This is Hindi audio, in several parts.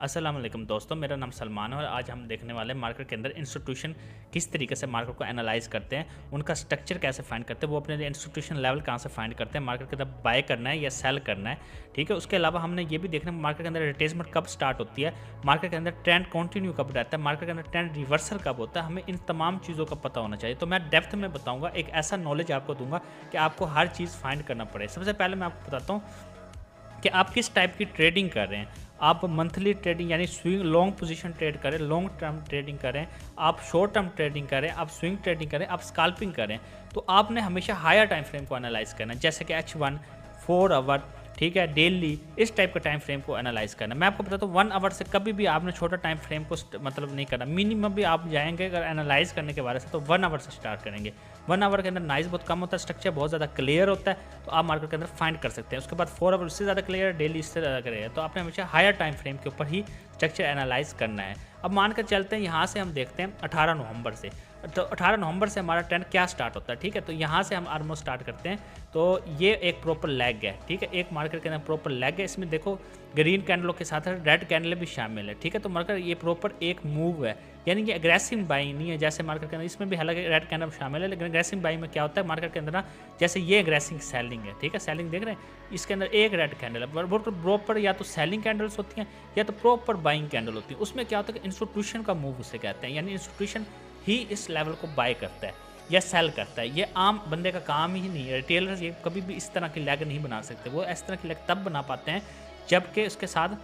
अस्सलाम वालेकुम दोस्तों, मेरा नाम सलमान है और आज हम देखने वाले हैं मार्केट के अंदर इंस्टीट्यूशन किस तरीके से मार्केट को एनालाइज करते हैं, उनका स्ट्रक्चर कैसे फाइंड करते हैं, वो अपने इंस्टीट्यूशन लेवल कहाँ से फाइंड करते हैं, मार्केट के अंदर बाय करना है या सेल करना है। ठीक है, उसके अलावा हमने ये भी देखना है मार्केट के अंदर रिट्रेसमेंट कब स्टार्ट होती है, मार्केट के अंदर ट्रेंड कंटिन्यू कब रहता है, मार्केट के अंदर ट्रेंड रिवर्सल कब होता है। हमें इन तमाम चीज़ों का पता होना चाहिए। तो मैं डेप्थ में बताऊँगा, एक ऐसा नॉलेज आपको दूंगा कि आपको हर चीज़ फाइंड करना पड़े। सबसे पहले मैं आपको बताता हूँ कि आप किस टाइप की ट्रेडिंग कर रहे हैं। आप मंथली ट्रेडिंग यानी स्विंग लॉन्ग पोजीशन ट्रेड करें, लॉन्ग टर्म ट्रेडिंग करें, आप शॉर्ट टर्म ट्रेडिंग करें, आप स्विंग ट्रेडिंग करें, आप स्कैल्पिंग करें, तो आपने हमेशा हायर टाइम फ्रेम को एनालाइज करना है, जैसे कि H1, 4 आवर, ठीक है, डेली, इस टाइप का टाइम फ्रेम को एनालाइज करना। मैं आपको बताता हूँ 1 आवर से कभी भी आपने छोटा टाइम फ्रेम को मतलब नहीं करना। मिनिमम भी आप जाएंगे अगर एनालाइज करने के बारे से तो 1 आवर से स्टार्ट करेंगे। 1 आवर के अंदर नाइस बहुत कम होता है, स्ट्रक्चर बहुत ज़्यादा क्लियर होता है, तो आप मार्केट के अंदर फाइंड कर सकते हैं। उसके बाद 4 आवर उससे ज़्यादा क्लियर है, डेली इससे ज़्यादा क्लियर है, तो आपने हमेशा हायर टाइम फ्रेम के ऊपर ही स्ट्रक्चर एनालाइज करना है। अब मानकर चलते हैं यहाँ से हम देखते हैं 18 नवंबर से, तो 18 नवंबर से हमारा ट्रेंड क्या स्टार्ट होता है। ठीक है, तो यहाँ से हम ऑलमोस्ट स्टार्ट करते हैं। तो ये एक प्रॉपर लेग है, ठीक है, एक मार्केट के अंदर प्रॉपर लेग है। इसमें देखो ग्रीन कैंडलों के साथ रेड कैंडल भी शामिल है। ठीक है, तो मार्केट ये प्रॉपर एक मूव है, यानी कि एग्रेसिव बाइंग नहीं है जैसे मार्केट के अंदर। इसमें भी हालांकि रेड कैंडल शामिल है, लेकिन एग्रेसिव बाइंग में क्या होता है मार्केट के अंदर ना, जैसे ये एग्रेसिव सेलिंग है। ठीक है, सेलिंग देख रहे हैं, इसके अंदर एक रेड कैंडल है, वो तो प्रॉपर या तो सेलिंग कैंडल्स होती हैं या तो प्रॉपर बाइंग कैंडल होती है। उसमें क्या होता है कि इंस्टीट्यूशन का मूव उसे कहते हैं, यानी इंस्टीट्यूशन ही इस लेवल को बाय करता है या सेल करता है। ये आम बंदे का काम ही नहीं है। रिटेलर्स ये कभी भी इस तरह की लेग नहीं बना सकते। वो इस तरह की लेग तब बना पाते हैं जबकि उसके साथ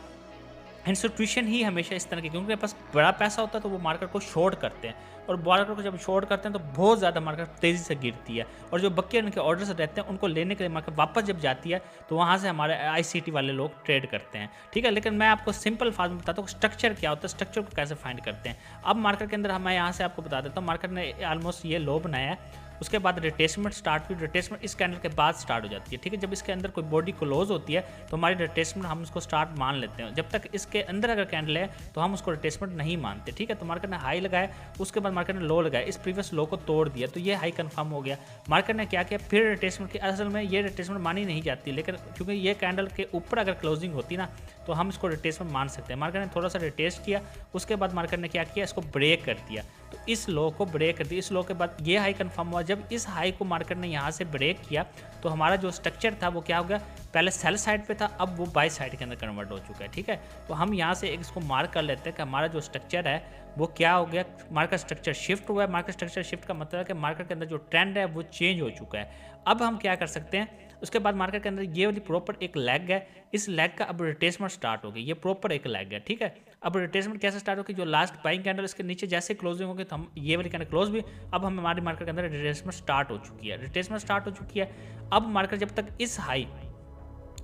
इंस्टीट्यूशन ही हमेशा इस तरह की, क्योंकि उनके पास बड़ा पैसा होता है तो वो मार्केट को शॉर्ट करते हैं, और मार्केट को जब शॉर्ट करते हैं तो बहुत ज़्यादा मार्केट तेज़ी से गिरती है, और जो बक्के उनके ऑर्डर्स रहते हैं उनको लेने के लिए मार्केट वापस जब जाती है तो वहाँ से हमारे ICT वाले लोग ट्रेड करते हैं। ठीक है, लेकिन मैं आपको सिंपल फार्म में बताता हूँ स्ट्रक्चर क्या होता है, स्ट्रक्चर को कैसे फाइंड करते हैं। अब मार्केट के अंदर मैं यहाँ से आपको बता देता हूँ, मार्केट ने ऑलमोस्ट ये लो बनाया है, उसके बाद रिट्रेसमेंट स्टार्ट हुई। रिट्रेसमेंट इस कैंडल के बाद स्टार्ट हो जाती है। ठीक है, जब इसके अंदर कोई बॉडी क्लोज होती है तो हमारी रिट्रेसमेंट हम उसको स्टार्ट मान लेते हैं। जब तक इसके अंदर अगर कैंडल है तो हम उसको रिट्रेसमेंट नहीं मानते। ठीक है, तो मार्केट ने हाई लगाया, उसके बाद मार्केट ने लो लगाया, इस प्रीवियस लो को तोड़ दिया, तो ये हाई कंफर्म हो गया। मार्केट ने क्या किया, फिर रिट्रेसमेंट की, असल में ये रिट्रेसमेंट मानी नहीं जाती, लेकिन क्योंकि ये कैंडल के ऊपर अगर क्लोजिंग होती ना तो हम इसको रिट्रेसमेंट मान सकते हैं। मार्केट ने थोड़ा सा रिट्रेस किया, उसके बाद मार्केट ने क्या किया, इसको ब्रेक कर दिया, तो इस लो को ब्रेक कर दिया। इस लो के बाद ये हाई कंफर्म हुआ। जब इस हाई को मार्केट ने यहाँ से ब्रेक किया तो हमारा जो स्ट्रक्चर था वो क्या हो गया, पहले सेल साइड पे था, अब वो बाय साइड के अंदर कन्वर्ट हो चुका है। ठीक है, तो हम यहाँ से एक इसको मार्क कर लेते हैं कि हमारा जो स्ट्रक्चर है वो क्या हो गया, मार्केट स्ट्रक्चर शिफ्ट हुआ है। मार्केट स्ट्रक्चर शिफ्ट का मतलब है कि मार्केट के अंदर जो ट्रेंड है वो चेंज हो चुका है। अब हम क्या कर सकते हैं, उसके बाद मार्केट के अंदर ये वाली प्रॉपर एक लेग है, इस लेग का अब रिट्रेसमेंट स्टार्ट हो गई, ये प्रॉपर एक लेग है। ठीक है, अब रिट्रेसमेंट कैसे स्टार्ट होगी, जो लास्ट बाइंग कैंडल इसके नीचे जैसे क्लोजिंग होगी तो हम ये वाली कैंडल क्लोज भी, अब हम हमारी मार्केट के अंदर रिट्रेसमेंट स्टार्ट हो चुकी है। रिट्रेसमेंट स्टार्ट हो चुकी है। अब मार्केट जब तक इस हाई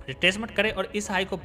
रिट्रेसमेंट करे और इस हाई को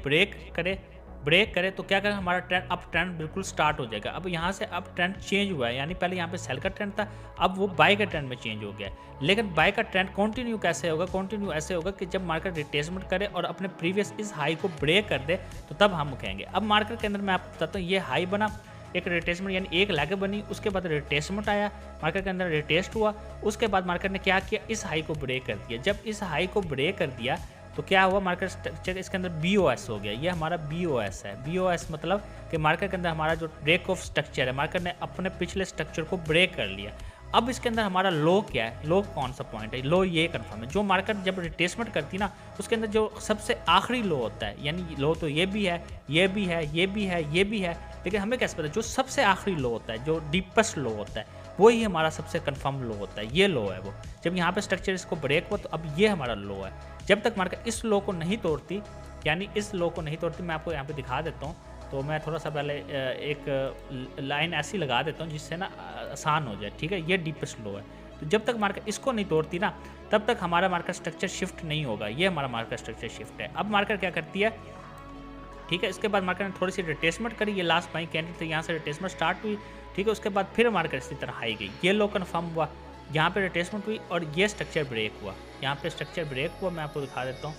ब्रेक करे तो क्या करें, हमारा ट्रेंड अप ट्रेंड बिल्कुल स्टार्ट हो जाएगा। अब यहाँ से अब ट्रेंड चेंज हुआ है, यानी पहले यहाँ पे सेल का ट्रेंड था, अब वो बाय का ट्रेंड में चेंज हो गया है। लेकिन बाय का ट्रेंड कंटिन्यू कैसे होगा, कंटिन्यू ऐसे होगा कि जब मार्केट रिट्रेसमेंट करे और अपने प्रीवियस इस हाई को ब्रेक कर दे तो तब हम कहेंगे। अब मार्केट के अंदर मैं आपको बताता हूँ, ये हाई बना, एक रिट्रेसमेंट यानी एक लेग बनी, उसके बाद रिट्रेसमेंट आया, मार्केट के अंदर रिट्रेस्ट हुआ, उसके बाद मार्केट ने क्या किया, इस हाई को ब्रेक कर दिया। जब इस हाई को ब्रेक कर दिया तो क्या हुआ, मार्केट स्ट्रक्चर इसके अंदर BOS हो गया, ये हमारा BOS है। BOS मतलब कि मार्केट के अंदर हमारा जो ब्रेक ऑफ स्ट्रक्चर है, मार्केट ने अपने पिछले स्ट्रक्चर को ब्रेक कर लिया। अब इसके अंदर हमारा लो क्या है, लो कौन सा पॉइंट है, लो ये कंफर्म है। जो मार्केट जब रिट्रेसमेंट करती है ना, उसके अंदर जो सबसे आखिरी लो होता है, यानी लो तो ये भी है, ये भी है, ये भी है, ये भी है, लेकिन हमें कैसे पता, जो सबसे आखिरी लो होता है, जो डीपेस्ट लो होता है, वो ही हमारा सबसे कंफर्म लो होता है। ये लो है वो, जब यहाँ पे स्ट्रक्चर इसको ब्रेक हुआ तो अब ये हमारा लो है। जब तक मार्केट इस लो को नहीं तोड़ती, यानी इस लो को नहीं तोड़ती, मैं आपको यहाँ पे दिखा देता हूँ। तो मैं थोड़ा सा पहले एक लाइन ऐसी लगा देता हूँ जिससे ना आसान हो जाए। ठीक है, ये डीपेस्ट लो है, तो जब तक मार्केट इसको नहीं तोड़ती ना तब तक हमारा मार्केट स्ट्रक्चर शिफ्ट नहीं होगा। ये हमारा मार्केट स्ट्रक्चर शिफ्ट है। अब मार्केट क्या करती है, ठीक है, इसके बाद मार्केट ने थोड़ी सी रिट्रेसमेंट करी, ये लास्ट बाइंग कैंडल थी, यहाँ से रिट्रेसमेंट स्टार्ट हुई। ठीक है, उसके बाद फिर मार्केट इसी तरह हाई गई, ये लो कन्फर्म हुआ, यहाँ पे रिट्रेसमेंट हुई और ये स्ट्रक्चर ब्रेक हुआ। यहाँ पे स्ट्रक्चर ब्रेक हुआ, मैं आपको दिखा देता हूँ,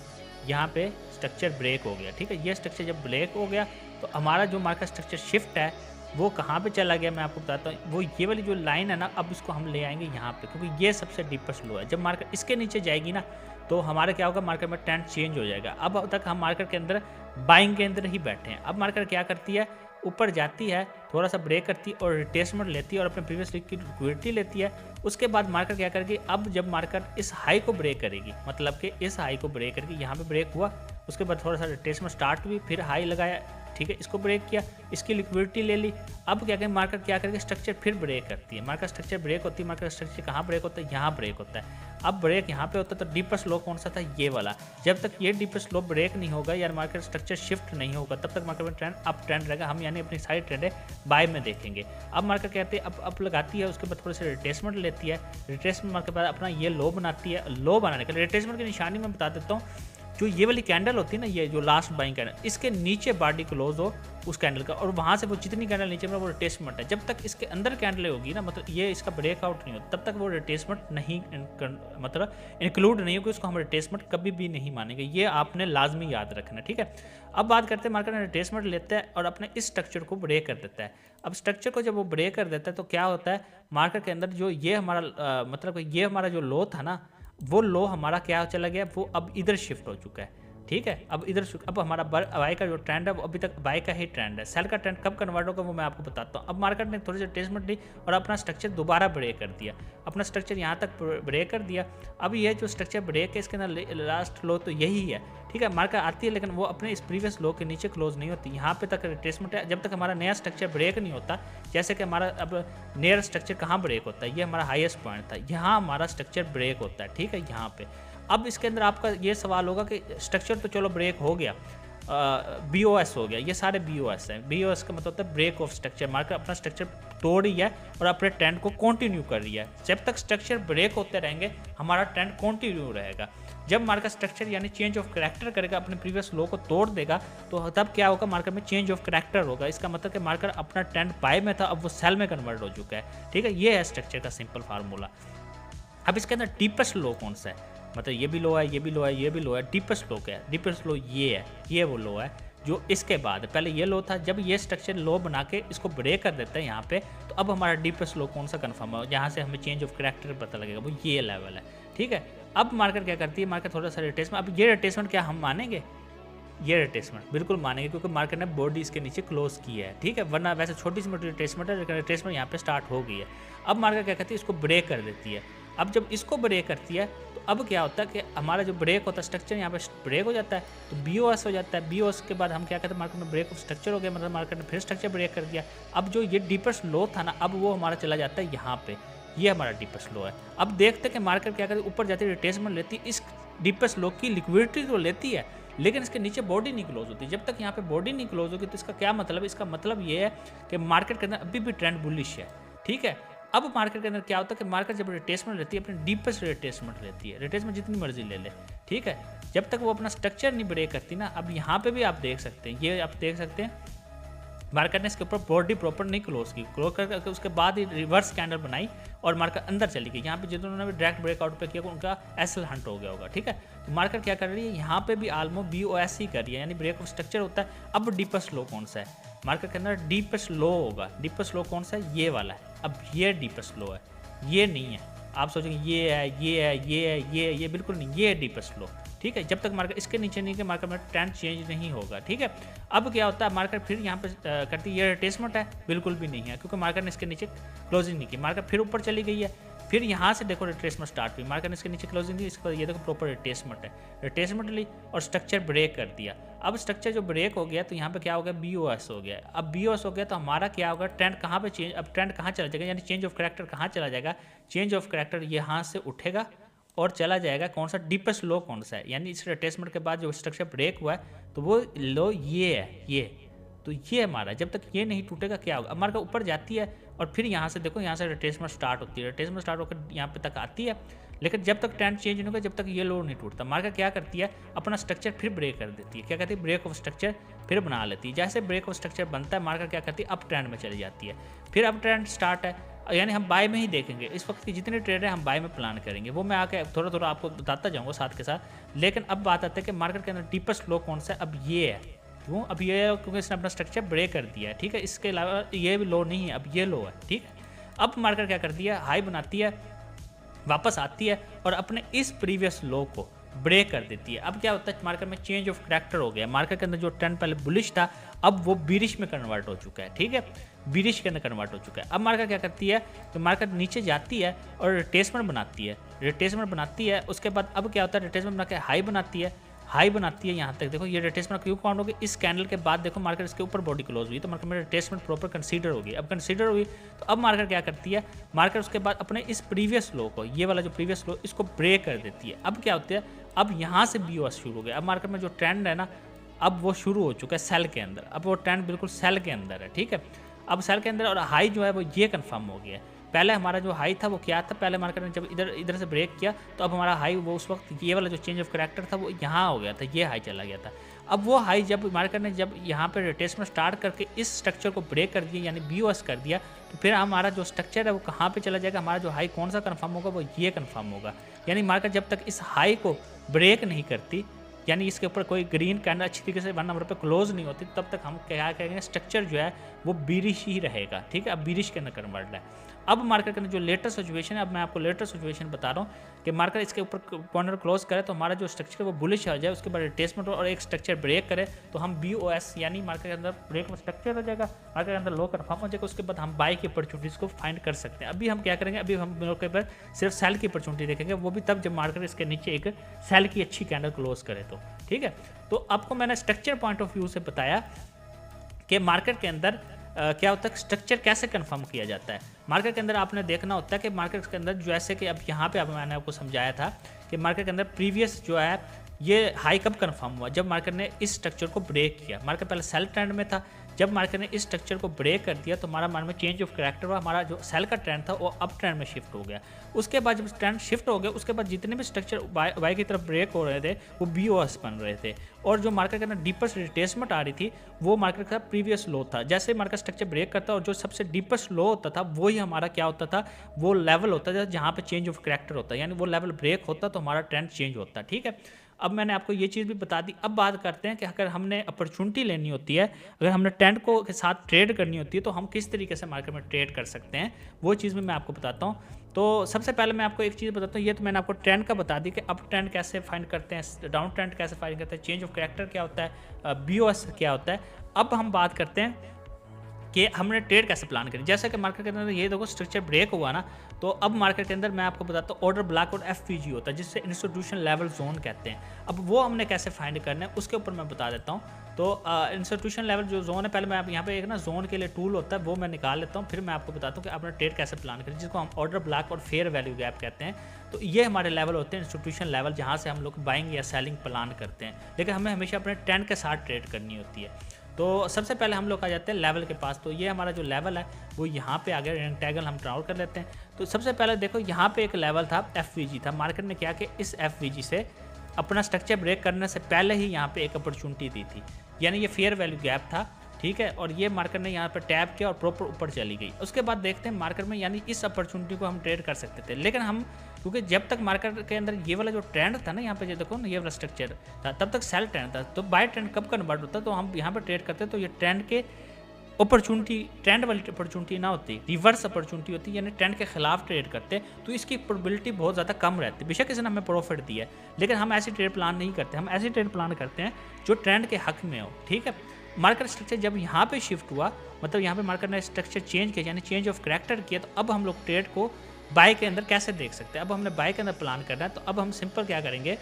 यहाँ पे स्ट्रक्चर ब्रेक हो गया। ठीक है, ये स्ट्रक्चर जब ब्रेक हो गया तो हमारा जो मार्केट स्ट्रक्चर शिफ्ट है वो कहाँ पे चला गया मैं आपको बताता हूँ। वो ये वाली जो लाइन है ना, अब इसको हम ले आएंगे यहाँ पे, क्योंकि ये सबसे डीपेस्ट लो है। जब मार्केट इसके नीचे जाएगी ना, तो हमारा क्या होगा, मार्केट में ट्रेंड चेंज हो जाएगा। अब तक हम मार्केट के अंदर बाइंग के अंदर ही बैठे हैं। अब मार्केट क्या करती है, ऊपर जाती है, थोड़ा सा ब्रेक करती है और रिट्रेसमेंट लेती है और अपने प्रीवियस वीक की लिक्विडिटी लेती है। उसके बाद मार्केट क्या करेगी, अब जब मार्केट इस हाई को ब्रेक करेगी, मतलब कि इस हाई को ब्रेक करके यहाँ पे ब्रेक हुआ, उसके बाद थोड़ा सा रिट्रेसमेंट स्टार्ट हुई, फिर हाई लगाया, ठीक है, इसको ब्रेक किया, इसकी लिक्विडिटी ले ली। अब क्या करें, मार्केट क्या करेगी, स्ट्रक्चर फिर ब्रेक करती है। मार्केट स्ट्रक्चर ब्रेक होती है, मार्केट स्ट्रक्चर कहाँ ब्रेक होता है, यहाँ ब्रेक होता है। अब ब्रेक यहाँ पे होता है, तो डीपेस्ट लो कौन सा था, ये वाला। जब तक ये डीपेस्ट लो ब्रेक नहीं होगा या मार्केट स्ट्रक्चर शिफ्ट नहीं होगा, तब तक मार्केट में ट्रेंड अप ट्रेंड रहेगा। हम यानी अपनी सारी ट्रेंड बाय में देखेंगे। अब मार्केट कहते हैं अप लगाती है, उसके बाद थोड़े से रिट्रेसमेंट लेती है। रिट्रेसमेंट मार्केट बाद अपना ये लो बनाती है। लो बनाने के लिए रिट्रेसमेंट की निशानी मैं बता देता हूँ। जो ये वाली कैंडल होती है ना, ये जो लास्ट बाइंग कैंडल, इसके नीचे बॉडी क्लोज हो उस कैंडल का, और वहाँ से वो जितनी कैंडल नीचे में वो रिट्रेसमेंट है। जब तक इसके अंदर कैंडल होगी ना, मतलब ये इसका ब्रेकआउट नहीं होता, तब तक वो रिट्रेसमेंट नहीं मतलब इंक्लूड नहीं होगी, उसको हम रिट्रेसमेंट कभी भी नहीं मानेंगे। ये आपने लाजमी याद रखना, ठीक है। अब बात करते हैं, मार्केट में रिट्रेसमेंट लेता है और अपने इस स्ट्रक्चर को ब्रेक कर देता है। अब स्ट्रक्चर को जब वो ब्रेक कर देता है तो क्या होता है, मार्केट के अंदर जो ये हमारा मतलब ये हमारा जो लो था ना, वो लो हमारा क्या चला गया, वो अब इधर शिफ्ट हो चुका है, ठीक है। अब इधर अब हमारा बाय का जो ट्रेंड है वो अभी तक बाय का ही ट्रेंड है। सेल का ट्रेंड कब कन्वर्ट होगा वो मैं आपको बताता हूँ। अब मार्केट ने थोड़ी सी रिट्रेसमेंट ली और अपना स्ट्रक्चर दोबारा ब्रेक कर दिया, अपना स्ट्रक्चर यहाँ तक ब्रेक कर दिया। अब ये जो स्ट्रक्चर ब्रेक है, इसके अंदर लास्ट लो तो यही है, ठीक है। मार्केट आती है लेकिन वो अपने इस प्रीवियस लो के नीचे क्लोज नहीं होती, यहाँ पे तक रिट्रेसमेंट है। जब तक हमारा नया स्ट्रक्चर ब्रेक नहीं होता, जैसे कि हमारा अब नया स्ट्रक्चर कहाँ ब्रेक होता है, ये हमारा हाईएस्ट पॉइंट था, यहाँ हमारा स्ट्रक्चर ब्रेक होता है, ठीक है, यहाँ पे। अब इसके अंदर आपका ये सवाल होगा कि स्ट्रक्चर तो चलो ब्रेक हो गया, BOS हो गया, ये सारे BOS हैं। BOS का मतलब होता है ब्रेक ऑफ स्ट्रक्चर। मार्केट अपना स्ट्रक्चर तोड़ रही है और अपने ट्रेंड को कंटिन्यू कर रही है। जब तक स्ट्रक्चर ब्रेक होते रहेंगे, हमारा ट्रेंड कंटिन्यू रहेगा। जब मार्केट स्ट्रक्चर यानी चेंज ऑफ करैक्टर करेगा, अपने प्रीवियस लो को तोड़ देगा, तो तब क्या होगा, मार्केट में चेंज ऑफ करैक्टर होगा। इसका मतलब कि मार्केट अपना ट्रेंड बाय में था, अब वो सेल में कन्वर्ट हो चुका है, ठीक है। ये है स्ट्रक्चर का सिंपल फार्मूला। अब इसके अंदर डीपेस्ट लो कौन सा है, मतलब ये भी लो है, ये भी लो है, ये भी लो है। डीपेस्ट लो क्या है, डीपेस्ट लो ये है, ये वो लो है जो इसके बाद, पहले ये लो था, जब ये स्ट्रक्चर लो बना के इसको ब्रेक कर देता है यहाँ पे, तो अब हमारा डीपेस्ट लो कौन सा कंफर्म है, जहाँ से हमें चेंज ऑफ करैक्टर पता लगेगा, वो ये लेवल है, ठीक है। अब मार्केट क्या करती है, मार्केट थोड़ा सा रिट्रेसमेंट, अब ये रिट्रेसमेंट क्या हम मानेंगे, ये रिट्रेसमेंट बिल्कुल मानेंगे, क्योंकि मार्केट ने बॉडी इसके नीचे क्लोज की है, ठीक है। वरना वैसे छोटी सी मोटी रिट्रेसमेंट है, लेकिन रिट्रेसमेंट यहाँ पे स्टार्ट हो गई है। अब मार्केट क्या करती है, इसको ब्रेक कर देती है। अब जब इसको ब्रेक करती है, तो अब क्या होता है कि हमारा जो ब्रेक होता है स्ट्रक्चर यहाँ पे ब्रेक हो जाता है, तो BOS हो जाता है। BOS के बाद हम क्या कहते हैं, मार्केट में ब्रेक ऑफ स्ट्रक्चर हो गया, मतलब मार्केट ने फिर स्ट्रक्चर ब्रेक कर दिया। अब जो ये डीपेस्ट लो था ना, अब वो हमारा चला जाता है यहाँ पे, ये हमारा डीपेस्ट लो है। अब देखते हैं कि मार्केट क्या करती है, ऊपर जाती है, रिट्रेसमेंट लेती है, इस डीपेस्ट लो की लिक्विडिटी तो लेती है, लेकिन इसके नीचे बॉडी नहीं क्लोज होती। जब तक यहाँ पे बॉडी नहीं क्लोज होगी, तो इसका क्या मतलब है, इसका मतलब ये है कि मार्केट के अंदर अभी भी ट्रेंड बुलिश है, ठीक है। अब मार्केट के अंदर क्या होता है कि मार्केट जब रिट्रेसमेंट लेती है, अपनी डीपेस्ट रिट्रेसमेंट लेती है, रिट्रेसमेंट जितनी मर्जी ले ले, ठीक है। जब तक वो अपना स्ट्रक्चर नहीं ब्रेक करती ना, अब यहाँ पे भी आप देख सकते हैं, ये आप देख सकते हैं, मार्केट ने इसके ऊपर बॉडी प्रॉपर नहीं क्लोज की, क्लोज करके उसके बाद ही रिवर्स कैंडल बनाई और मार्केट अंदर चली गई। यहाँ पे जिन्होंने भी डायरेक्ट ब्रेकआउट पे किया, उनका SL हंट हो गया होगा, ठीक है। तो मार्केट क्या कर रही है, यहाँ पे भी ऑलमोस्ट BOS ही कर रही है, यानी ब्रेक ऑफ स्ट्रक्चर होता है। अब डीपेस्ट लो कौन सा है, मार्केट के अंदर डीपेस्ट लो होगा। डीपेस्ट लो कौन सा है, ये वाला है। अब ये डीपेस्ट लो है, ये नहीं है। आप सोचेंगे ये है, ये है, ये है, ये बिल्कुल नहीं, ये है डीपेस्ट लो, ठीक है। जब तक मार्केट इसके नीचे नहीं, कि मार्केट में ट्रेंड चेंज नहीं होगा, ठीक है। अब क्या होता है, मार्केट फिर यहाँ पे करती है, ये रिट्रेसमेंट है, बिल्कुल भी नहीं है, क्योंकि मार्केट ने इसके नीचे क्लोजिंग नहीं की। मार्केट फिर ऊपर चली गई है, फिर यहाँ से देखो रिट्रेसमेंट स्टार्ट हुई, मार्केट ने इसके नीचे क्लोजिंग दी, इसके बाद ये देखो प्रॉपर रिट्रेसमेंट है, रिट्रेसमेंट ली और स्ट्रक्चर ब्रेक कर दिया। अब स्ट्रक्चर जो ब्रेक हो गया, तो यहाँ पे क्या हो गया, BOS हो गया। अब BOS हो गया तो हमारा क्या होगा, ट्रेंड कहाँ पे चेंज, अब ट्रेंड कहाँ चला जाएगा, यानी चेंज ऑफ करैक्टर कहाँ चला जाएगा, चेंज ऑफ करैक्टर यहाँ से उठेगा और चला जाएगा कौन सा, डीपेस्ट लो कौन सा है, यानी इस रिट्रेसमेंट के बाद जो स्ट्रक्चर ब्रेक हुआ है, तो वो लो ये है, ये तो ये हमारा, जब तक ये नहीं टूटेगा क्या होगा। अब मार्केट ऊपर जाती है और फिर यहाँ से देखो, यहाँ से रिट्रेसमेंट स्टार्ट होती है, रिट्रेसमेंट स्टार्ट होकर यहाँ पे तक आती है, लेकिन जब तक ट्रेंड चेंज नहीं होगा, जब तक ये लो नहीं टूटता, मार्केट क्या करती है, अपना स्ट्रक्चर फिर ब्रेक कर देती है। क्या कहती है, ब्रेक ऑफ स्ट्रक्चर फिर बना लेती है। जैसे ब्रेक ऑफ स्ट्रक्चर बनता है, मार्केट क्या करती है, अप ट्रेंड में चली जाती है। फिर अप ट्रेंड स्टार्ट है, यानी हम बाय में ही देखेंगे। इस वक्त की जितने ट्रेड है हम बाय में प्लान करेंगे, वो मैं आके थोड़ा थोड़ा आपको बताता जाऊँगा साथ के साथ। लेकिन अब बात आती है कि मार्केट के अंदर डीपेस्ट लो कौन सा है, अब ये है, क्यों? अब ये क्योंकि इसने अपना स्ट्रक्चर ब्रेक कर दिया है, ठीक है। इसके अलावा ये भी लो नहीं है, अब ये लो है, ठीक है। अब मार्केट क्या करती है, हाई बनाती है, वापस आती है और अपने इस प्रीवियस लो को ब्रेक कर देती है। अब क्या होता है, मार्केट में चेंज ऑफ करैक्टर हो गया। मार्केट के अंदर जो ट्रेंड पहले बुलिश था, अब वो बीरिश में कन्वर्ट हो चुका है, ठीक है, बीरिश के अंदर कन्वर्ट हो चुका है। अब मार्केट क्या करती है, तो मार्केट नीचे जाती है और रिट्रेसमेंट बनाती है, रिट्रेसमेंट बनाती है। उसके बाद अब क्या होता है, रिट्रेसमेंट बना के हाई बनाती है, हाई बनाती है। यहाँ तक देखो ये रिट्रेसमेंट क्यों काउंट होगी, इस कैंडल के बाद देखो मार्केट इसके ऊपर बॉडी क्लोज हुई, तो मार्केट में रिट्रेसमेंट प्रॉपर कंसीडर होगी। अब कंसीडर हुई तो अब मार्केट क्या करती है, मार्केट उसके बाद अपने इस प्रीवियस लो को, ये वाला जो प्रीवियस लो, इसको ब्रेक कर देती है। अब क्या होता है, अब यहाँ से BOS शुरू हो गया। अब मार्केट में जो ट्रेंड है ना, अब वो शुरू हो चुका है सेल के अंदर। अब वो ट्रेंड बिल्कुल सेल के अंदर है, ठीक है। अब सेल के अंदर और हाई जो है वो ये कंफर्म हो गया है। पहले हमारा जो हाई था वो क्या था, पहले मार्केट ने जब इधर से ब्रेक किया तो अब हमारा हाई वो उस वक्त ये वाला जो चेंज ऑफ करैक्टर था वो यहाँ हो गया था, ये हाई चला गया था। अब वो हाई जब मार्केट ने जब यहाँ पे रिट्रेसमेंट स्टार्ट करके इस स्ट्रक्चर को ब्रेक कर दिया, यानी BOS कर दिया, तो फिर हमारा जो स्ट्रक्चर है वो कहाँ पे चला जाएगा, हमारा जो हाई कौन सा कंफर्म होगा, वो ये कंफर्म होगा। यानी मार्केट जब तक इस हाई को ब्रेक नहीं करती, यानी इसके ऊपर कोई ग्रीन कैंडल अच्छी तरीके से 1 नंबर पे क्लोज नहीं होती, तब तक हम क्या कहेंगे, स्ट्रक्चर जो है वो बीरिश ही रहेगा, ठीक है। अब बीरिश के अंदर कन्वर्ट है। अब मार्केट के अंदर जो लेटेस्ट सिचुएशन है, अब मैं आपको लेटेस्ट सिचुएशन बता रहा हूँ कि मार्केट इसके ऊपर पॉइंटर क्लोज करे तो हमारा जो स्ट्रक्चर है वो बुलिश हो जाए, उसके बाद रिट्रेसमेंट और एक स्ट्रक्चर ब्रेक करे तो हम BOS यानी मार्केट के अंदर ब्रेक में स्ट्रक्चर हो जाएगा, मार्केट के अंदर लो कन्फर्म हो जाएगा। उसके बाद हम बाई की अपॉर्चुनिटीज़ को फाइंड कर सकते हैं। अभी हम क्या करेंगे, अभी हम के ऊपर सिर्फ सेल की अपॉर्चुनिटी देखेंगे, वो भी तब जब मार्केट इसके नीचे एक सेल की अच्छी कैंडल क्लोज करे तो, ठीक है। तो आपको मैंने स्ट्रक्चर पॉइंट ऑफ व्यू से बताया कि मार्केट के अंदर क्या होता है, स्ट्रक्चर कैसे कंफर्म किया जाता है। मार्केट के अंदर आपने देखना होता है कि मार्केट के अंदर जैसे कि अब यहाँ पे अब मैंने आपको समझाया था कि मार्केट के अंदर प्रीवियस जो है ये हाई कब कंफर्म हुआ, जब मार्केट ने इस स्ट्रक्चर को ब्रेक किया। मार्केट पहले सेल ट्रेंड में था, जब मार्केट ने इस स्ट्रक्चर को ब्रेक कर दिया तो हमारा मान में चेंज ऑफ करैक्टर हुआ, हमारा जो सेल का ट्रेंड था वो अप ट्रेंड में शिफ्ट हो गया। उसके बाद जब ट्रेंड शिफ्ट हो गया, उसके बाद जितने भी स्ट्रक्चर बाय की तरफ ब्रेक हो रहे थे वो BOS बन रहे थे, और जो मार्केट के अंदर डीपेस्ट रिट्रेसमेंट आ रही थी वो मार्केट का प्रीवियस लो था। जैसे मार्केट स्ट्रक्चर ब्रेक करता और जो सबसे डीपेस्ट लो होता था वही हमारा क्या होता था, वो लेवल होता था जहाँ पे चेंज ऑफ करैक्टर होता है, यानी वो लेवल ब्रेक होता तो हमारा ट्रेंड चेंज होता, ठीक है। अब मैंने आपको ये चीज़ भी बता दी। अब बात करते हैं कि अगर हमने अपॉर्चुनिटी लेनी होती है, अगर हमने ट्रेंड को के साथ ट्रेड करनी होती है तो हम किस तरीके से मार्केट में ट्रेड कर सकते हैं, वो चीज़ भी मैं आपको बताता हूँ। तो सबसे पहले मैं आपको एक चीज़ बताता हूँ, ये तो मैंने आपको ट्रेंड का बता दी कि अप ट्रेंड कैसे फाइंड करते हैं, डाउन ट्रेंड कैसे फाइंड करते हैं, चेंज ऑफ करैक्टर क्या होता है, BOS क्या होता है। अब हम बात करते हैं कि हमने ट्रेड कैसे प्लान करी। जैसे कि मार्केट के अंदर ये देखो स्ट्रक्चर ब्रेक हुआ ना, तो अब मार्केट के अंदर मैं आपको बताता हूँ ऑर्डर ब्लॉक और FVG होता है, जिससे इंस्टीट्यूशन लेवल जोन कहते हैं। अब वो हमने कैसे फाइंड करना है उसके ऊपर मैं बता देता हूँ। तो इंस्टीट्यूशन लेवल जो जोन है, पहले मैं यहाँ पे एक ना जोन के लिए टूल होता है वो मैं निकाल लेता हूँ, फिर मैं आपको बताता हूँ कि आपने ट्रेड कैसे प्लान करें, जिसको हम ऑर्डर ब्लॉक और फेयर वैल्यू गैप कहते हैं। तो ये हमारे लेवल होते हैं इंस्टीट्यूशन लेवल, जहाँ से हम लोग बाइंग या सेलिंग प्लान करते हैं, लेकिन हमें हमेशा अपने ट्रेंड के साथ ट्रेड करनी होती है। तो सबसे पहले हम लोग आ जाते हैं लेवल के पास। तो ये हमारा जो लेवल है वो यहाँ पे आ गया, रेक्टेंगल हम ड्राउट कर लेते हैं। तो सबसे पहले देखो यहाँ पे एक लेवल था FVG था, मार्केट ने क्या कि इस FVG से अपना स्ट्रक्चर ब्रेक करने से पहले ही यहाँ पे एक अपॉर्चुनिटी दी थी, यानी ये फेयर वैल्यू गैप था, ठीक है। और ये मार्केट ने यहाँ पर टैप किया और प्रॉपर ऊपर चली गई। उसके बाद देखते हैं मार्केट में, यानी इस अपॉर्चुनिटी को हम ट्रेड कर सकते थे, लेकिन हम क्योंकि जब तक मार्केट के अंदर ये वाला जो ट्रेंड था ना, यहाँ पे जो देखो ना ये वाला स्ट्रक्चर था, तब तक सेल ट्रेंड था। तो बाय ट्रेंड कब कन्वर्ट होता, तो हम यहाँ पर ट्रेड करते तो ये ट्रेंड के अपॉर्चुनिटी, ट्रेंड वाली अपॉर्चुनिटी ना होती, रिवर्स अपॉर्चुनिटी होती, यानी ट्रेंड के खिलाफ ट्रेड करते, तो इसकी प्रोबेबिलिटी बहुत ज़्यादा कम रहती। बेशक इसने हमें प्रॉफिट दिया है, लेकिन हम ऐसी ट्रेड प्लान नहीं करते, हम ऐसी ट्रेड प्लान करते हैं जो ट्रेंड के हक में हो, ठीक है। मार्केट स्ट्रक्चर जब यहाँ पे शिफ्ट हुआ, मतलब यहाँ पे मार्केट ने स्ट्रक्चर चेंज किया, यानी चेंज ऑफ करैक्टर किया, तो अब हम लोग ट्रेड को बाय के अंदर कैसे देख सकते हैं। अब हमने बाय के अंदर प्लान करना है, तो अब हम सिंपल क्या करेंगे,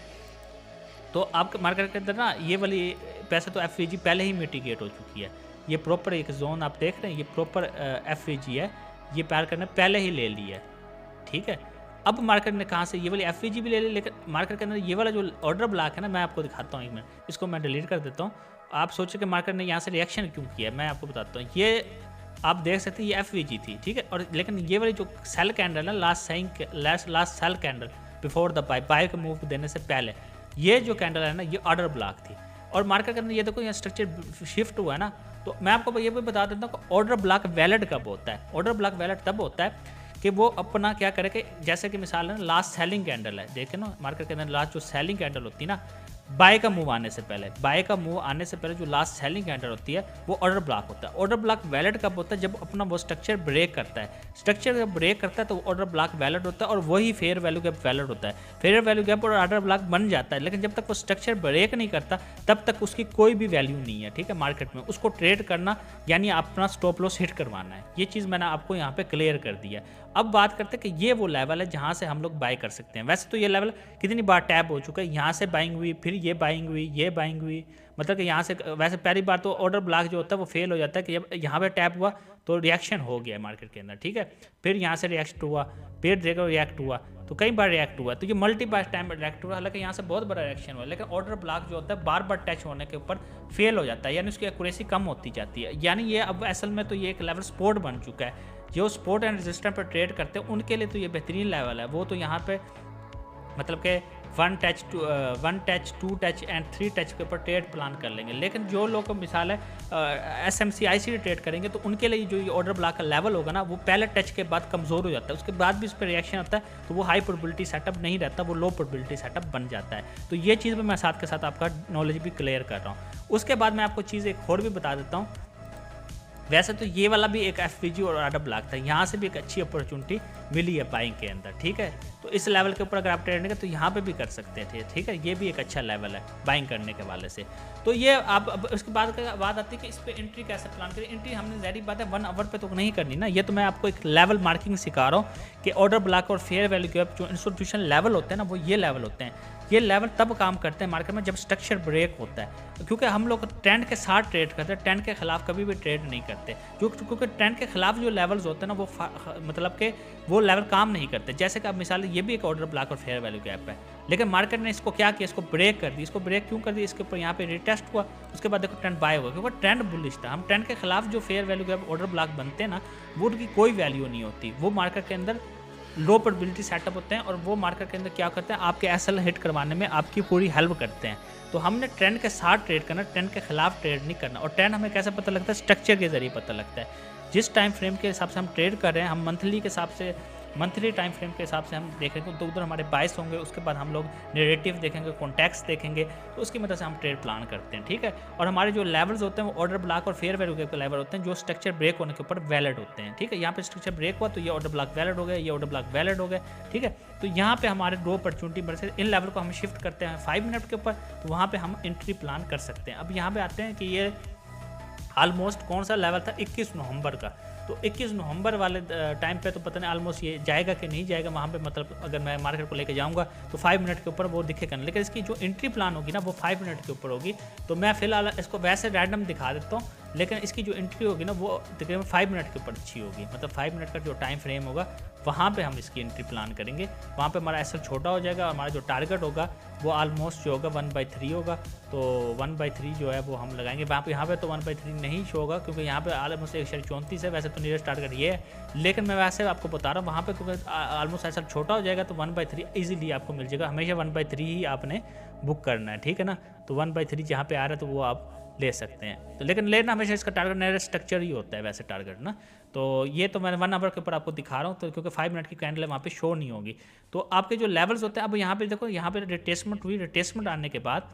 तो आप मार्केट के अंदर ना ये वाली पैसे तो FVG पहले ही मिटिगेट हो चुकी है, ये प्रॉपर एक जोन आप देख रहे हैं, ये प्रॉपर FVG है, ये पार करने पहले ही ले लिया है, ठीक है। अब मार्केट ने कहाँ से ये वाली FVG भी ले ली, लेकिन मार्केट के अंदर ये वाला जो ऑर्डर ब्लॉक है ना, मैं आपको दिखाता हूँ, एक मिनट इसको मैं डिलीट कर देता हूँ। आप सोचो कि मार्केट ने यहाँ से रिएक्शन क्यों किया, मैं आपको बताता हूँ। ये आप देख सकते हैं ये FVG थी, ठीक है, और लेकिन ये वाली जो सेल कैंडल है, last sell candle before the buy को मूव देने से पहले, ये जो कैंडल है ना, ये ऑर्डर ब्लॉक थी। और मार्केट के अंदर ये देखो यहाँ स्ट्रक्चर शिफ्ट हुआ है ना, तो मैं आपको ये भी बता देता हूँ कि ऑर्डर ब्लॉक वैलिड कब होता है। ऑर्डर ब्लॉक वैलिड तब होता है कि वो अपना क्या करे कि जैसे कि मिसाल है ना, लास्ट सेलिंग कैंडल है, देखे ना मार्केट के अंदर लास्ट जो सेलिंग कैंडल होती है ना, बाय का मूव आने से पहले, बाय का मूव आने से पहले जो लास्ट सेलिंग कैंडल होती है वो ऑर्डर ब्लॉक होता है। ऑर्डर ब्लॉक वैलिड कब होता है? जब अपना वो स्ट्रक्चर ब्रेक करता है। स्ट्रक्चर जब ब्रेक करता है तो ऑर्डर ब्लॉक वैलिड होता है और वही फेयर वैल्यू गैप वैलिड होता है। फेयर वैल्यू गैप और ऑर्डर ब्लॉक बन जाता है, लेकिन जब तक वो स्ट्रक्चर ब्रेक नहीं करता तब तक उसकी कोई भी वैल्यू नहीं है, ठीक है, मार्केट में। उसको ट्रेड करना यानी अपना स्टॉप लॉस हिट करवाना है। ये चीज़ मैंने आपको यहाँ पे क्लियर कर दिया। अब बात करते हैं कि ये वो लेवल है जहाँ से हम लोग बाय कर सकते हैं। वैसे तो ये लेवल कितनी बार टैप हो चुका है, यहाँ से बाइंग हुई, फिर ये बाइंग हुई, ये बाइंग हुई, मतलब कि यहाँ से वैसे पहली बार तो ऑर्डर ब्लॉक जो होता है वो फेल हो जाता है कि जब यहाँ पे टैप हुआ तो रिएक्शन हो गया मार्केट के अंदर, ठीक है। फिर यहाँ से रिएक्ट हुआ, फिर देखो रिएक्ट हुआ, तो कई बार रिएक्ट हुआ, तो ये मल्टी बार टाइम रिएक्ट हुआ। हालांकि यहाँ से बहुत बड़ा रिएक्शन हुआ, लेकिन ऑर्डर ब्लॉक जो होता है बार बार टच होने के ऊपर फेल हो जाता है, यानी उसकी एक्यूरेसी कम होती जाती है। यानी ये अब असल में तो ये एक लेवल सपोर्ट बन चुका है। जो सपोर्ट एंड रेजिस्टेंस पर ट्रेड करते हैं उनके लिए तो ये बेहतरीन लेवल है। वो तो यहाँ पे मतलब कि 1 टच 2 टच एंड 3 टच के ऊपर ट्रेड प्लान कर लेंगे। लेकिन जो लोग मिसाल है SMCIC ट्रेड करेंगे तो उनके लिए जो ये ऑर्डर ब्लॉक का लेवल होगा ना वो पहले टच के बाद कमज़ोर हो जाता है, उसके बाद भी उस पर रिएक्शन आता है तो वो हाई प्रोबेबिलिटी सेटअप नहीं रहता, वो लो प्रोबेबिलिटी सेटअप बन जाता है। तो ये चीज़ भी मैं साथ के साथ आपका नॉलेज भी क्लियर कर रहा हूँ। उसके बाद मैं आपको चीज़ एक और भी बता देता हूँ। वैसे तो ये वाला भी एक FPG और ऑर्डर ब्लॉक था, यहाँ से भी एक अच्छी अपॉर्चुनिटी मिली है बाइंग के अंदर, ठीक है। तो इस लेवल के ऊपर अगर आप ट्रेड करें तो यहाँ पे भी कर सकते थे, ठीक है। ये भी एक अच्छा लेवल है बाइंग करने के वाले से। तो ये आप अब उसके बाद बात आती है कि इस पर एंट्री कैसे प्लान करें। एंट्री हमने ज़ाहिर बात है 1 आवर पे तो नहीं करनी ना, ये तो मैं आपको एक लेवल मार्किंग सिखा रहा हूँ कि ऑर्डर ब्लॉक और फेयर वैल्यू गैप जो इंस्टीट्यूशन लेवल होते हैं ना वो ये लेवल होते हैं। ये लेवल तब काम करते हैं मार्केट में जब स्ट्रक्चर ब्रेक होता है, क्योंकि हम लोग ट्रेंड के साथ ट्रेड करते हैं, ट्रेंड के खिलाफ कभी भी ट्रेड नहीं करते। क्योंकि ट्रेंड के खिलाफ जो लेवल्स होते हैं ना वो मतलब कि वो लेवल काम नहीं करते। जैसे कि अब मिसाल ये भी एक ऑर्डर ब्लॉक और फेयर वैल्यू गैप है, लेकिन मार्केट ने इसको क्या किया, इसको ब्रेक कर दी। इसको ब्रेक क्यों कर दी? इसके ऊपर यहाँ पे रिटेस्ट हुआ, उसके बाद देखो ट्रेंड बाय हुआ, क्योंकि ट्रेंड बुलिश था। हम ट्रेंड के खिलाफ जो fair value gap order block बनते हैं ना वो उनकी कोई वैल्यू नहीं होती, वो मार्केट के अंदर लो प्रोबेबिलिटी सेटअप होते हैं और वो मार्केट के अंदर क्या करते हैं, आपके SL हिट करवाने में आपकी पूरी हेल्प करते हैं। तो हमने ट्रेंड के साथ ट्रेड करना, ट्रेंड के खिलाफ ट्रेड नहीं करना। और ट्रेंड हमें कैसे पता लगता है? स्ट्रक्चर के जरिए पता लगता है। जिस टाइम फ्रेम के हिसाब से हम ट्रेड कर रहे हैं, हम मंथली के हिसाब से, मंथली टाइम फ्रेम के हिसाब से हम देखेंगे तो उधर हमारे बाइस होंगे, उसके बाद हम लोग नेरेटिव देखेंगे, कॉन्टेक्स्ट देखेंगे, तो उसकी मदद से हम ट्रेड प्लान करते हैं, ठीक है। और हमारे जो लेवल्स होते हैं वो ऑर्डर ब्लॉक और फेयर वैल्यू के लेवल होते हैं जो स्ट्रक्चर ब्रेक होने के ऊपर वैलिड होते हैं, ठीक है। यहाँ पे स्ट्रक्चर ब्रेक हुआ तो ये ऑर्डर ब्लॉक वैलिड हो गया, ये ऑर्डर ब्लॉक वैलिड हो गया, ठीक है। तो यहाँ पे हमारे 2 अपॉर्चुनिटी बढ़ सकते। इन लेवल को हम शिफ्ट करते हैं 5 मिनट के ऊपर, तो वहाँ पे हम एंट्री प्लान कर सकते हैं। अब यहाँ पे आते हैं कि ये ऑलमोस्ट कौन सा लेवल था, 21 नवंबर का। तो 21 नवंबर वाले टाइम पे तो पता नहीं ऑलमोस्ट ये जाएगा कि नहीं जाएगा वहाँ पे, मतलब अगर मैं मार्केट को लेके जाऊँगा तो 5 मिनट के ऊपर वो दिखेगा नहीं, लेकिन इसकी जो एंट्री प्लान होगी ना वो 5 मिनट के ऊपर होगी। तो मैं फिलहाल इसको वैसे रैंडम दिखा देता हूँ, लेकिन इसकी जो एंट्री होगी ना वो तकरीबन 5 मिनट के ऊपर अच्छी होगी। मतलब 5 मिनट का जो टाइम फ्रेम होगा वहाँ पे हम इसकी एंट्री प्लान करेंगे। वहाँ पे हमारा SL छोटा हो जाएगा और हमारा जो टारगेट होगा वो ऑलमोस्ट जो होगा 1/3 होगा। तो 1/3 जो है वो हम लगाएंगे वहाँ पे। यहाँ पे तो 1/3 नहीं शो होगा क्योंकि यहाँ पे ऑलमोस्ट 134 है। वैसे तो नियरेस्ट टारगेट ये है, लेकिन मैं वैसे आपको बता रहा हूँ वहाँ पे क्योंकि ऑलमोस्ट SL छोटा हो जाएगा तो 1/3 ईजिली आपको मिल जाएगा। हमेशा 1/3 ही आपने बुक करना है, ठीक है ना। तो 1/3 जहाँ पे आ रहा है तो वो आप ले सकते हैं। तो लेकिन लेना हमेशा इसका टारगेट नियरेस्ट स्ट्रक्चर ही होता है वैसे टारगेट ना। तो ये तो मैं 1 आवर के ऊपर आपको दिखा रहा हूँ, तो क्योंकि 5 मिनट की कैंडल है वहाँ पे शो नहीं होगी। तो आपके जो लेवल्स होते हैं, अब यहाँ पे देखो, यहाँ पे रिट्रेसमेंट हुई। रिट्रेसमेंट आने के बाद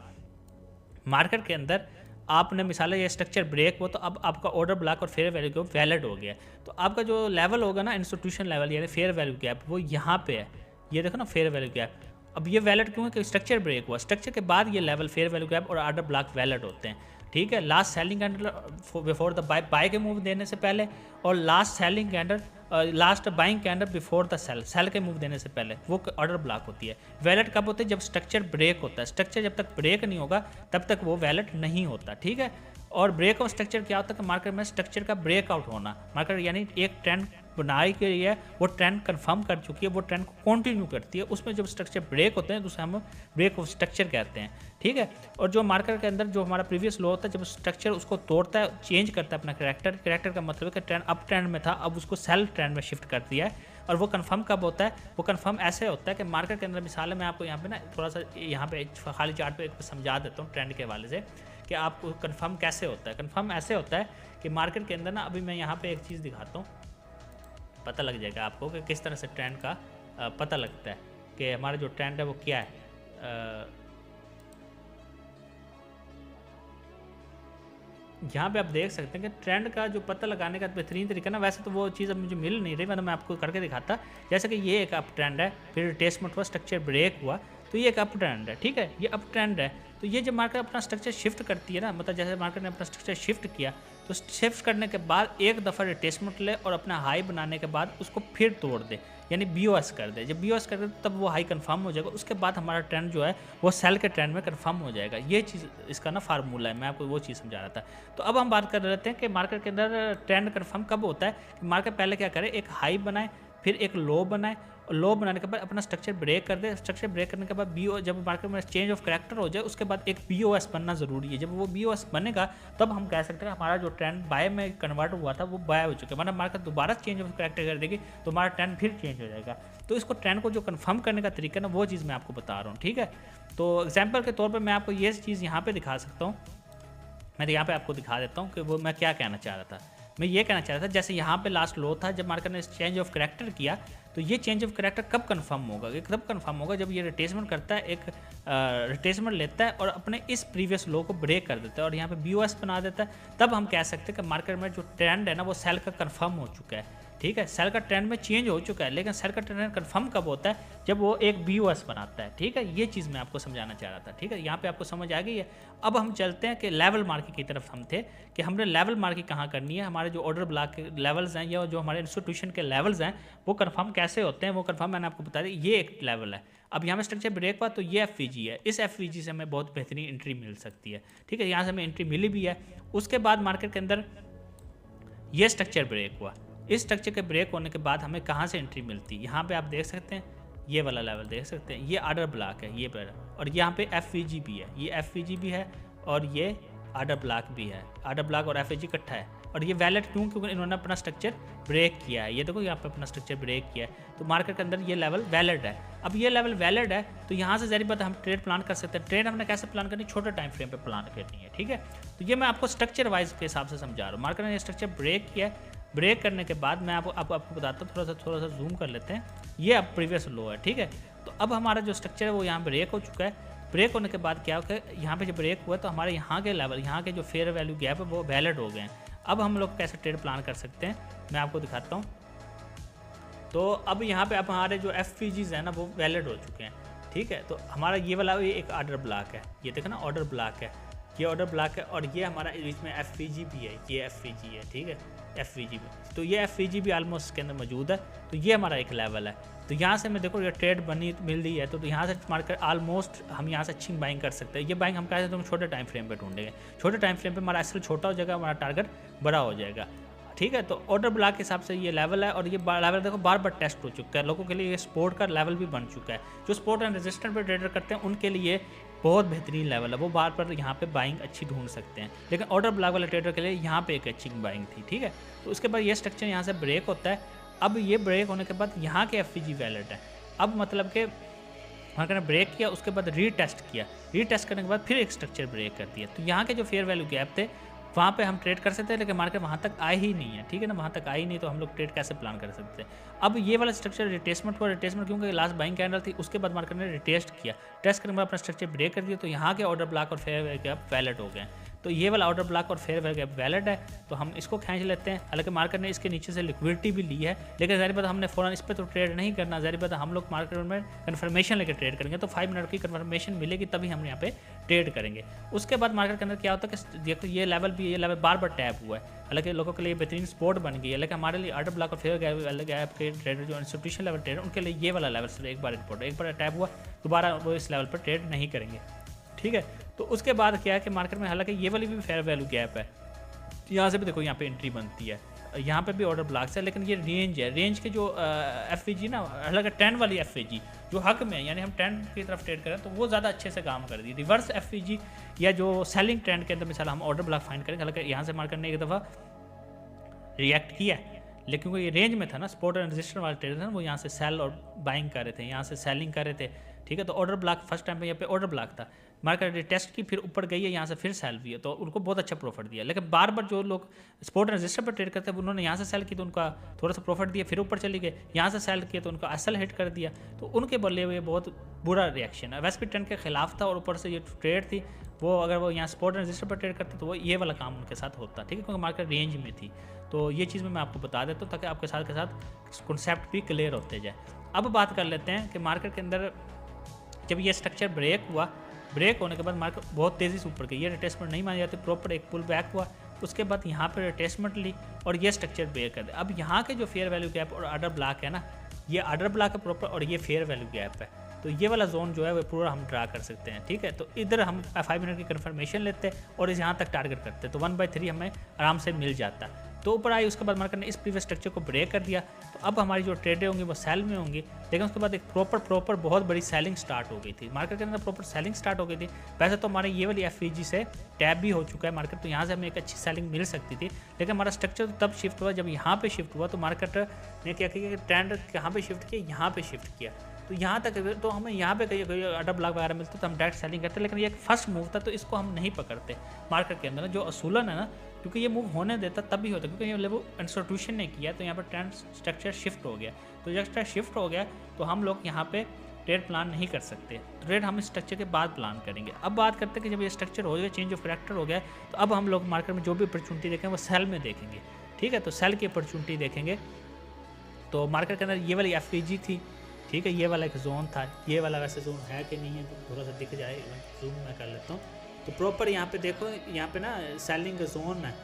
मार्केट के अंदर आपने मिसाल ये स्ट्रक्चर ब्रेक हो तो अब आपका ऑर्डर ब्लॉक और फेयर वैल्यू गैप वैलिड हो गया। तो आपका जो लेवल होगा ना इंस्टीट्यूशन लेवल यानी फेयर वैल्यू गैप, वो यहाँ पे है। ये देखो ना फेयर वैल्यू गैप। अब ये वैलिड क्यों है कि स्ट्रक्चर ब्रेक हुआ, स्ट्रक्चर के बाद ये लेवल फेयर वैल्यू गैप और ऑर्डर ब्लॉक वैलिड होते हैं, ठीक है। Last selling candle before the buy के मूव देने से पहले और last selling candle last buying candle before the sell के मूव देने से पहले वो ऑर्डर ब्लॉक होती है। वैलिड कब होती है? जब स्ट्रक्चर ब्रेक होता है। स्ट्रक्चर जब तक ब्रेक नहीं होगा तब तक वो वैलिड नहीं होता, ठीक है। और ब्रेक ऑफ स्ट्रक्चर क्या होता है कि मार्केट में स्ट्रक्चर का ब्रेकआउट होना, मार्केट यानी एक ट्रेंड बनाई के लिए वो ट्रेंड कंफर्म कर चुकी है, वो ट्रेंड को कंटिन्यू करती है, उसमें जब स्ट्रक्चर ब्रेक होते हैं तो उसे हम ब्रेक ऑफ स्ट्रक्चर कहते हैं, ठीक है। और जो मार्केट के अंदर जो हमारा प्रीवियस लो होता है, जब स्ट्रक्चर उसको तोड़ता है, चेंज करता है अपना कैरेक्टर का मतलब है कि ट्रेंड अप ट्रेंड में था, अब उसको सेल ट्रेंड में शिफ्ट कर दिया है। और वो कंफर्म कब होता है? वो कंफर्म ऐसे होता है कि मार्केट के अंदर मिसाल है, मैं आपको यहाँ पे ना थोड़ा सा यहाँ पे खाली चार्ट पे एक समझा देता हूँ ट्रेंड के हवाले से कि आपको कंफर्म कैसे होता है। कंफर्म ऐसे होता है कि मार्केट के अंदर ना, अभी मैं यहाँ पे एक चीज़ दिखाता हूँ, पता लग जाएगा आपको कि किस तरह से ट्रेंड का पता लगता है कि हमारा जो ट्रेंड है वो क्या है। यहाँ पे आप देख सकते हैं कि ट्रेंड का जो पता लगाने का बेहतरीन तरीका ना, वैसे तो वो चीज़ अब मुझे मिल नहीं रही, मतलब मैं आपको करके दिखाता। जैसे कि ये एक अप ट्रेंड है, फिर रिट्रेसमेंट हुआ, स्ट्रक्चर ब्रेक हुआ, तो ये एक अप ट्रेंड है, ठीक है, ये अप ट्रेंड है। तो ये जब मार्केट अपना स्ट्रक्चर शिफ्ट करती है ना, मतलब जैसे मार्केट ने अपना स्ट्रक्चर शिफ्ट किया, तो शिफ्ट करने के बाद एक दफ़ा रिट्रेसमेंट ले और अपना हाई बनाने के बाद उसको फिर तोड़ दे, यानी बीओएस कर दे। जब बीओएस कर दे तब वो हाई कंफर्म हो जाएगा, उसके बाद हमारा ट्रेंड जो है वो सेल के ट्रेंड में कंफर्म हो जाएगा। ये चीज़ इसका ना फार्मूला है, मैं आपको वो चीज़ समझा रहा था। तो अब हम बात कर रहे थे कि मार्केट के अंदर ट्रेंड कंफर्म कब होता है कि मार्केट पहले क्या करे, एक हाई बनाए, फिर एक लो बनाए, और लो बनाने के बाद अपना स्ट्रक्चर ब्रेक कर दे। स्ट्रक्चर ब्रेक करने के बाद बीओ, जब मार्केट में चेंज ऑफ करैक्टर हो जाए, उसके बाद एक बीओएस बनना ज़रूरी है। जब वो बीओएस बनेगा तब हम कह सकते हैं हमारा जो ट्रेंड बाय में कन्वर्ट हुआ था वो बाय हो चुका है, मतलब मार्केट दोबारा चेंज ऑफ करैक्टर कर देगी तो हमारा ट्रेंड फिर चेंज हो जाएगा। तो इसको ट्रेंड को जो कन्फर्म करने का तरीका ना, वो चीज़ मैं आपको बता रहा हूँ, ठीक है। तो एग्जाम्पल के तौर पर मैं आपको ये चीज़ यहाँ पर दिखा सकता हूँ। मैं यहाँ पर आपको दिखा देता हूँ कि वो मैं क्या कहना चाह रहा था। मैं ये कहना चाह रहा था, जैसे यहाँ पे लास्ट लो था, जब मार्केट ने चेंज ऑफ करैक्टर किया, तो ये चेंज ऑफ करैक्टर कब कंफर्म होगा, ये कब कंफर्म होगा, जब ये रिट्रेसमेंट करता है, एक रिट्रेसमेंट लेता है और अपने इस प्रीवियस लो को ब्रेक कर देता है और यहाँ पे बीओएस बना देता है। तब हम कह सकते हैं कि मार्केट में जो ट्रेंड है ना, वो सेल का कंफर्म हो चुका है, ठीक है। सेल का ट्रेंड में चेंज हो चुका है, लेकिन सेल का ट्रेंड कंफर्म कब होता है, जब वो एक बीओएस बनाता है, ठीक है। ये चीज़ मैं आपको समझाना चाह रहा था, ठीक है। यहाँ पे आपको समझ आ गई है। अब हम चलते हैं कि लेवल मार्केट की तरफ हम थे कि हमने लेवल मार्केट कहाँ करनी है। हमारे जो ऑर्डर ब्लॉक के लेवल्स हैं या जो हमारे इंस्टीट्यूशन के लेवल्स हैं वो कंफर्म कैसे होते हैं, वो कंफर्म मैंने आपको बता दिया। ये एक लेवल है। अब यहाँ में स्ट्रक्चर ब्रेक हुआ तो ये एफवीजी है, इस एफवीजी से हमें बहुत बेहतरीन एंट्री मिल सकती है, ठीक है। यहाँ से हमें एंट्री मिली भी है। उसके बाद मार्केट के अंदर ये स्ट्रक्चर ब्रेक हुआ, इस स्ट्रक्चर के ब्रेक होने के बाद हमें कहाँ से एंट्री मिलती है, यहाँ पे आप देख सकते हैं, ये वाला लेवल देख सकते हैं, ये आर्डर ब्लॉक है, ये पर, और यहाँ पे एफवीजी भी है, ये एफवीजी भी है और ये आर्डर ब्लॉक भी है। आर्डर ब्लॉक और एफवीजी इकट्ठा है। और ये वैलिड क्यों, क्योंकि इन्होंने अपना स्ट्रक्चर ब्रेक किया है। ये देखो यहाँ पे अपना स्ट्रक्चर ब्रेक किया है, तो मार्केट के अंदर ये लेवल वैलिड है। अब ये लेवल वैलिड है तो यहाँ से ज़ाहिर बात हम ट्रेड प्लान कर सकते हैं। ट्रेड हमने कैसे प्लान करनी, छोटे टाइम फ्रेम पे प्लान करनी है, ठीक है। तो ये मैं आपको स्ट्रक्चर वाइज के हिसाब से समझा रहा हूँ। मार्केट ने ये स्ट्रक्चर ब्रेक किया है, ब्रेक करने के बाद मैं आपको बताता हूँ, थोड़ा सा जूम कर लेते हैं। ये अब प्रीवियस लो है, ठीक है। तो अब हमारा जो स्ट्रक्चर है वो यहाँ ब्रेक हो चुका है। ब्रेक होने के बाद क्या होगा, यहाँ पे जब ब्रेक हुआ तो हमारे यहाँ के लेवल, यहाँ के जो फेयर वैल्यू गैप है वो वैलिड हो गए हैं। अब हम लोग कैसे ट्रेड प्लान कर सकते हैं मैं आपको दिखाता हूँ। तो अब यहाँ पे अब हमारे जो एफवीजीज हैं ना वो वैलिड हो चुके हैं, ठीक है। तो हमारा ये वाला ये एक ऑर्डर ब्लॉक है, ये देखो ना ऑर्डर ब्लॉक है, ये ऑर्डर ब्लॉक है और ये हमारा बीच में एफवीजी भी है, ये एफवीजी है, ठीक है, एफवीजी भी। तो ये एफवीजी भी ऑलमोस्ट इसके अंदर मौजूद है। तो ये हमारा एक लेवल है। तो यहाँ से मैं देखो ये ट्रेड बनी मिल रही है, तो यहाँ से मार्केट ऑलमोस्ट हम यहाँ से अच्छी बाइंग कर सकते हैं। ये बाइंग हम कह सकते हैं छोटे टाइम फ्रेम पे ढूंढेंगे, छोटे टाइम फ्रेम पे हमारा एसएल छोटा हो जाएगा, हमारा टारगेट बड़ा हो जाएगा, ठीक है। तो ऑर्डर ब्लॉक के हिसाब से ये लेवल है और ये लेवल देखो बार बार टेस्ट हो चुका है। लोगों के लिए ये सपोर्ट का लेवल भी बन चुका है। जो सपोर्ट एंड रेजिस्टेंस पे ट्रेडर करते हैं उनके लिए बहुत बेहतरीन लेवल है, वो बार बार यहाँ पे बाइंग अच्छी ढूंढ सकते हैं। लेकिन ऑर्डर ब्लॉक वाले ट्रेडर के लिए यहाँ पे एक अच्छी बाइंग थी, ठीक है। तो उसके बाद ये स्ट्रक्चर यहाँ से ब्रेक होता है। अब ये ब्रेक होने के बाद यहाँ के एफवीजी वैलिड है। अब मतलब कि मार्केट ने ब्रेक किया, उसके बाद रीटेस्ट किया, रीटेस्ट करने के बाद फिर एक स्ट्रक्चर ब्रेक कर दिया। तो यहाँ के जो फेयर वैल्यू गैप थे वहाँ पे हम ट्रेड कर सकते हैं, लेकिन मार्केट वहाँ तक आई ही नहीं है, ठीक है ना, वहाँ तक आई नहीं, तो हम लोग ट्रेड कैसे प्लान कर सकते हैं। अब ये वाला स्ट्रक्चर रिटेसमेंट हुआ, रिटेसमेंट क्योंकि लास्ट बाइंग कैंडल थी, उसके बाद मार्केट ने रिटेस्ट किया, टेस्ट करने के बाद अपना स्ट्रक्चर ब्रेक कर दिया। तो यहाँ के ऑर्डर ब्लॉक और फेयर वैल्यू गैप वैलिड हो गए। तो ये वाला ऑर्डर ब्लॉक और फेयर वैल्यू गैप वैलिड है, तो हम इसको खींच लेते हैं। हालांकि मार्केट ने इसके नीचे से लिक्विडिटी भी ली है, लेकिन ज़ाहिर बात हमने फ़ौरन इस पर तो ट्रेड नहीं करना। ज़ाहिर बात हम लोग मार्केट में कन्फर्मेशन लेकर ट्रेड करेंगे, तो 5 मिनट की कन्फर्मेशन मिलेगी तभी हम यहाँ पे ट्रेड करेंगे। उसके बाद मार्केट के अंदर क्या होता है कि देखो ये लेवल भी, ये लेवल बार बार टैप हुआ है। हालांकि लोगों के लिए बेहतरीन सपोर्ट बन गई है, लेकिन हमारे लिए ऑर्डर ब्लॉक और फेयर गैप के ट्रेडर जो इंस्टीट्यूशन लेवल ट्रेडर उनके लिए ये वाला लेवल सिर्फ एक बार इंपॉर्टेंट, एक बार टैप हुआ दोबारा वो इस लेवल पर ट्रेड नहीं करेंगे, ठीक है। तो उसके बाद क्या है कि मार्केट में हालांकि ये वाली भी फेयर वैल्यू गैप है, यहाँ से भी देखो यहाँ पे एंट्री बनती है, यहाँ पे भी ऑर्डर ब्लॉक्स है, लेकिन ये रेंज है। रेंज के जो एफवीजी ना, हालांकि ट्रेंड वाली एफवीजी जो हक में है, यानी हम ट्रेंड की तरफ ट्रेड करें तो वो ज़्यादा अच्छे से काम कर दी। रिवर्स एफवीजी या जो सेलिंग ट्रेंड के अंदर मिसाल हम ऑर्डर ब्लॉक फाइंड करेंगे, हालांकि यहाँ से मार्केट ने एक दफ़ा रिएक्ट किया, लेकिन क्योंकि ये रेंज में था ना, सपोर्ट एंड रेजिस्टेंस वाले ट्रेडर थे वो यहाँ से सेल और बाइंग कर रहे थे, यहाँ से सेलिंग कर रहे थे, ठीक है। तो ऑर्डर ब्लॉक फर्स्ट टाइम पे यहाँ पे ऑर्डर ब्लॉक था, मार्केट टेस्ट की फिर ऊपर गई है, यहाँ से फिर सेल हुई है, तो उनको बहुत अच्छा प्रॉफिट दिया। लेकिन बार बार जो लोग सपोर्ट एंड रेजिस्टेंस पर ट्रेड करते हैं उन्होंने यहाँ से सेल की तो उनका थोड़ा सा प्रॉफिट दिया, फिर ऊपर चली गए, यहाँ से सेल किया तो उनका एसएल हिट कर दिया, तो उनके बदले हुए बहुत बुरा रिएक्शन है। वैसे भी ट्रेंड के खिलाफ था और ऊपर से ये ट्रेड थी, वो अगर वो यहाँ सपोर्ट एंड रजिस्टर पर ट्रेड करते तो वो ये वाला काम उनके साथ होता, ठीक है, क्योंकि मार्केट रेंज में थी। तो ये चीज़ मैं आपको बता देता हूँ ताकि आपके साथ के साथ कॉन्सेप्ट भी क्लियर होते जाए। अब बात कर लेते हैं कि मार्केट के अंदर जब ये स्ट्रक्चर ब्रेक हुआ, ब्रेक होने के बाद मार्केट बहुत तेज़ी से ऊपर गई, ये रिट्रेसमेंट नहीं मानी जाती, प्रॉपर एक पुल बैक हुआ, उसके बाद यहाँ पर रिट्रेसमेंट ली और ये स्ट्रक्चर ब्रेक कर दिया। अब यहाँ के जो फेयर वैल्यू गैप और ऑर्डर ब्लॉक है ना, ये ऑर्डर ब्लॉक है प्रॉपर और ये फेयर वैल्यू गैप है, तो ये वाला जोन जो है वो पूरा हम ड्रा कर सकते हैं, ठीक है। तो इधर हम 5 मिनट की कन्फर्मेशन लेते हैं और इस यहाँ तक टारगेट करते हैं, तो 1/3 हमें आराम से मिल जाता है। तो ऊपर आई, उसके बाद मार्केट ने इस प्रीवियस स्ट्रक्चर को ब्रेक कर दिया, तो अब हमारी जो ट्रेडें होंगी वो सेल में होंगी, लेकिन उसके बाद एक प्रॉपर बहुत बड़ी सेलिंग स्टार्ट हो गई थी मार्केट के अंदर, प्रॉपर सेलिंग स्टार्ट हो गई थी। वैसे तो हमारे ये वाली FVG से टैब भी हो चुका है मार्केट, तो यहाँ से हमें एक अच्छी सेलिंग मिल सकती थी, लेकिन हमारा स्ट्रक्चर तब शिफ्ट हुआ जब यहाँ पे शिफ्ट हुआ, तो मार्केट ने क्या किया कि ट्रेंड कहाँ पे शिफ्ट किया, यहाँ पे शिफ्ट किया, तो यहाँ तक तो हमें यहाँ पे कहीं ऑर्डर ब्लॉक वगैरह मिलते तो हम डायरेक्ट सेलिंग करते, लेकिन ये एक फर्स्ट मूव था तो इसको हम नहीं पकड़ते मार्केट के अंदर जो असूलन है ना, क्योंकि ये मूव होने देता तब भी होता, क्योंकि ये लेवल इंस्टीट्यूशन ने किया तो यहाँ पर ट्रेंड स्ट्रक्चर शिफ्ट हो गया, तो जब शिफ्ट हो गया तो हम लोग यहाँ पे ट्रेड प्लान नहीं कर सकते, ट्रेड हम इस स्ट्रक्चर के बाद प्लान करेंगे। अब बात करते हैं कि जब ये स्ट्रक्चर हो गया, चेंज ऑफ कैरेक्टर हो गया, तो अब हम लोग मार्केट में जो भी अपॉर्चुनिटी देखेंगे वो सेल में देखेंगे, ठीक है। तो सेल की अपॉर्चुनिटी देखेंगे, तो मार्केट के अंदर ये वाली FVG थी, ठीक है, ये वाला एक जोन था, ये वाला वैसे जोन है कि नहीं है तो थोड़ा सा दिख जाए, जूम मैं कर लेता हूँ। तो प्रॉपर यहाँ पे देखो, यहाँ पे ना सेलिंग जोन है,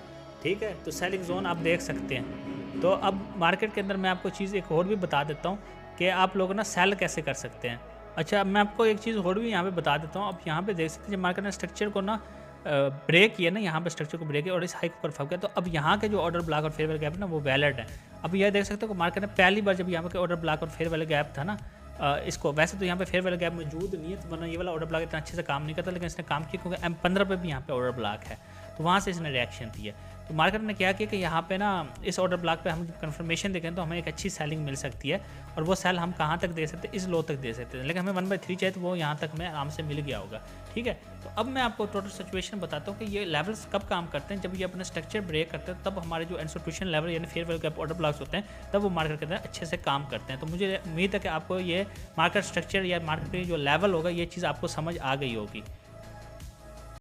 ठीक है, तो सेलिंग जोन आप देख सकते हैं। तो अब मार्केट के अंदर मैं आपको चीज़ एक और भी बता देता हूँ कि आप लोग ना सेल कैसे कर सकते हैं। अच्छा, मैं आपको एक चीज़ और भी यहाँ पे बता देता हूँ। अब यहाँ पे देख सकते हैं जब मार्केट ने स्ट्रक्चर को ना ब्रेक किया ना, यहाँ पे स्ट्रक्चर को ब्रेक किया और इस हाई को कंफर्म किया, तो अब यहाँ के जो ऑर्डर ब्लॉक और फेयर वैल्यू गैप ना वो वैलिड है। अब यह देख सकते हो कि मार्केट ने पहली बार जब यहाँ पे ऑर्डर ब्लॉक और फेयर वैल्यू गैप था ना, इसको वैसे तो यहाँ पे फेयर वैल्यू गैप मौजूद नहीं है, तो वरना ये वाला ऑर्डर ब्लॉक इतना अच्छे से काम नहीं करता, लेकिन इसने काम किया क्योंकि M15 पे भी यहाँ पे ऑर्डर ब्लॉक है, तो वहाँ से इसने रिएक्शन दिया। तो मार्केट ने क्या किया कि यहाँ पे ना इस ऑर्डर ब्लॉक पे हम कंफर्मेशन देखें तो हमें एक अच्छी सेलिंग मिल सकती है, और वो सेल हम कहाँ तक दे सकते हैं, इस लो तक दे सकते हैं, लेकिन हमें 1/3 चाहिए तो वो यहाँ तक हमें आराम से मिल गया होगा, ठीक है। तो अब मैं आपको टोटल सिचुएशन बताता हूँ कि ये लेवल्स कब काम करते हैं, जब ये अपना स्ट्रक्चर ब्रेक करते हैं तब हमारे जो इंस्टीट्यूशन लेवल यानी fair value gap order blocks होते हैं तब वो मार्केट के अंदर अच्छे से काम करते हैं। तो मुझे उम्मीद है कि आपको ये मार्केट स्ट्रक्चर या मार्केट जो लेवल होगा ये चीज़ आपको समझ आ गई होगी।